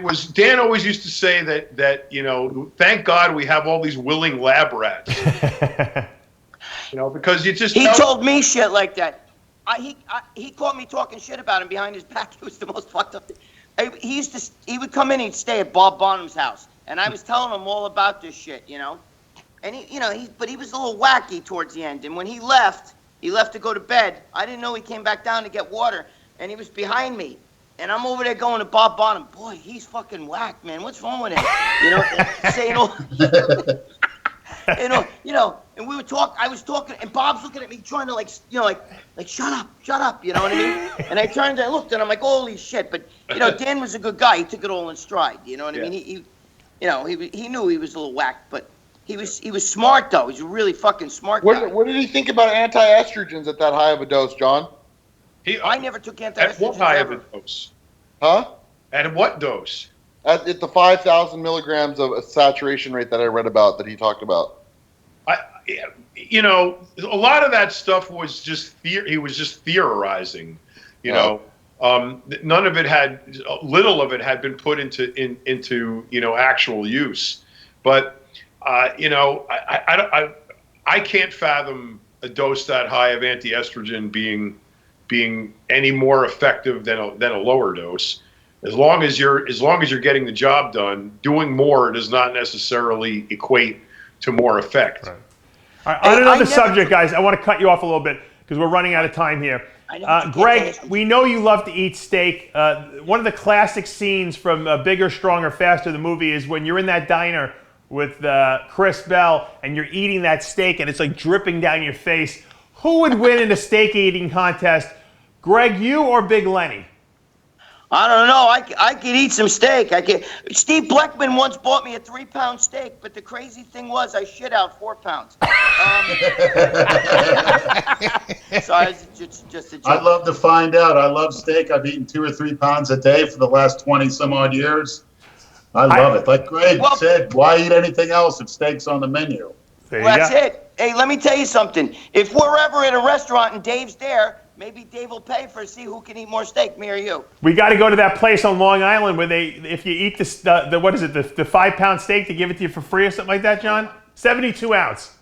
was, Dan always used to say that thank God we have all these willing lab rats. Because you just he told me shit like that. He caught me talking shit about him behind his back. It was the most fucked up thing. He would come in and he'd stay at Bob Bonham's house, and I was telling him all about this shit, you know. And but he was a little wacky towards the end. And when he left to go to bed. I didn't know he came back down to get water, and he was behind me. And I'm over there going to Bob Bonham. Boy, he's fucking whack, man. What's wrong with him? You know, saying all. And we were talking. I was talking, and Bob's looking at me, trying to like shut up. You know what I mean? And I turned and I looked, and I'm like, holy shit! But Dan was a good guy. He took it all in stride. You know what I mean? He knew he was a little whack, but he was smart though. He's a really fucking smart guy. What did he think about anti-estrogens at that high of a dose, John? I never took anti-estrogens. At what high of a dose? Huh? At what dose? At the 5,000 milligrams of a saturation rate that I read about that he talked about. A lot of that stuff was just he was just theorizing. None of it little of it had been put into actual use. But I can't fathom a dose that high of anti-estrogen being any more effective than a lower dose. As long as you're getting the job done, doing more does not necessarily equate to more effect. Right. All right, on another subject, guys, I want to cut you off a little bit because we're running out of time here. Gregg, we know you love to eat steak. One of the classic scenes from Bigger, Stronger, Faster, the movie, is when you're in that diner with Chris Bell and you're eating that steak and it's like dripping down your face. Who would win in a steak eating contest, Gregg, you or Big Lenny? I don't know. I could eat some steak. Steve Bleckman once bought me a 3-pound steak, but the crazy thing was I shit out 4 pounds. So it's just a joke. I'd love to find out. I love steak. I've eaten 2 or 3 pounds a day for the last 20 some odd years. I love it. Like Gregg said, why eat anything else if steak's on the menu? That's it. Hey, let me tell you something. If we're ever at a restaurant and Dave's there, maybe Dave will pay for see who can eat more steak, me or you. We got to go to that place on Long Island where if you eat the 5-pound steak, they give it to you for free or something like that, John? 72 ounce.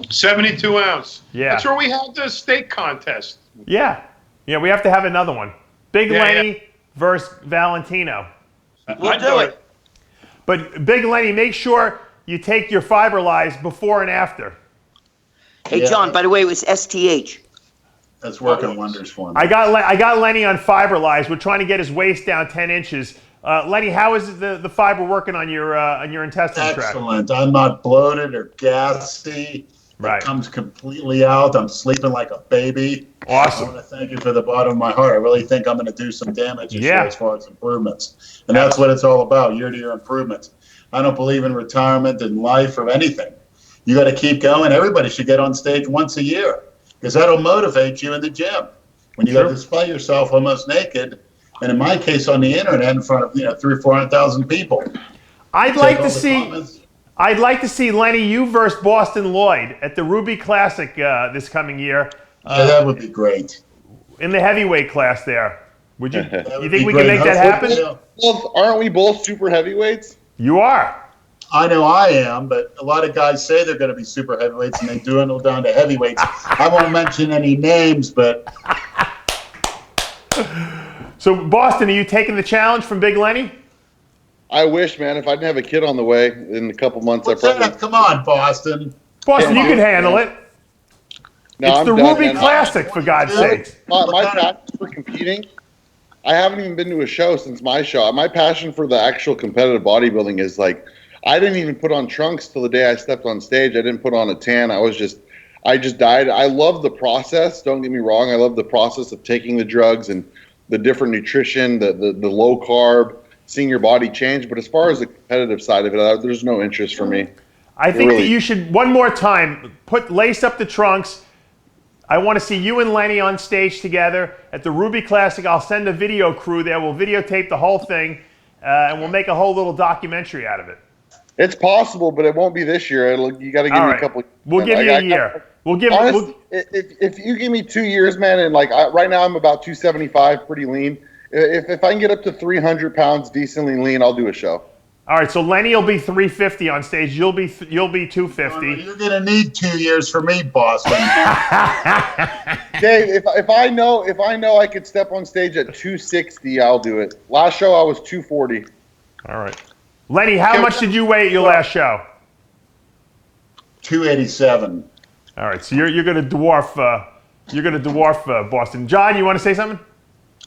72 ounce. Yeah. That's where we had the steak contest. Yeah. Yeah, we have to have another one. Big Lenny versus Valentino. We'll do it. But Big Lenny, make sure you take your Fiberlize before and after. Hey, John, by the way, it was STH. That's working wonders for me. I got Lenny on Fiberlize. We're trying to get his waist down 10 inches. Lenny, how is the fiber working on your intestinal tract? Excellent. I'm not bloated or gassy. Right. It comes completely out. I'm sleeping like a baby. Awesome. I want to thank you for the bottom of my heart. I really think I'm going to do some damage this year as far as improvements. And that's what it's all about, year-to-year improvements. I don't believe in retirement in life or anything. You got to keep going. Everybody should get on stage once a year because that'll motivate you in the gym. When you got to display yourself almost naked, and in my case on the internet in front of 300,000 or 400,000 people. I'd like to see Lenny you versus Bostin Loyd at the Ruby Classic this coming year. Yeah, that would be great. In the heavyweight class there. Would you? You think we great. can make that happen? Aren't we both super heavyweights? You are. I know I am, but a lot of guys say they're going to be super heavyweights and they dwindle down to heavyweights. I won't mention any names, but... So, Bostin, are you taking the challenge from Big Lenny? I wish, man. If I didn't have a kid on the way in a couple months, Come on, Boston. Bostin, you can handle it. No, it's I'm the done, Ruby man. Classic, for God's sakes. My passion for competing, I haven't even been to a show since my show. My passion for the actual competitive bodybuilding is like, I didn't even put on trunks till the day I stepped on stage. I didn't put on a tan. I just died. I love the process. Don't get me wrong. I love the process of taking the drugs and the different nutrition, the low carb, seeing your body change. But as far as the competitive side of it, there's no interest for me. I think that you should, one more time, lace up the trunks. I want to see you and Lenny on stage together at the Ruby Classic. I'll send a video crew there. We'll videotape the whole thing, and we'll make a whole little documentary out of it. It's possible, but it won't be this year. You got to give me a couple. We'll give you a year. If you give me 2 years, man, and right now I'm about 275, pretty lean. If I can get up to 300 pounds decently lean, I'll do a show. All right, so Lenny will be 350 on stage. You'll be 250. You're going to need 2 years for me, Boston. Dave, if I know I could step on stage at 260, I'll do it. Last show I was 240. All right, Lenny, how much did you weigh at your last show? 287. All right, so you're going to dwarf Boston. John, you want to say something?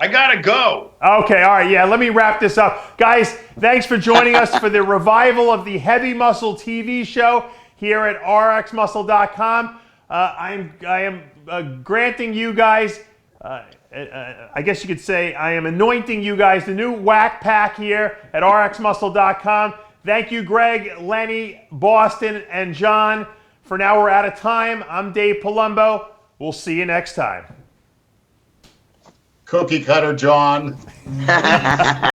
I gotta go. Okay, all right, yeah, let me wrap this up. Guys, thanks for joining us for the revival of the Heavy Muscle TV show here at RxMuscle.com. I am granting you guys, I guess you could say, I am anointing you guys the new whack pack here at RxMuscle.com. Thank you, Gregg, Lenny, Bostin, and John. For now, we're out of time. I'm Dave Palumbo. We'll see you next time. Cookie cutter John.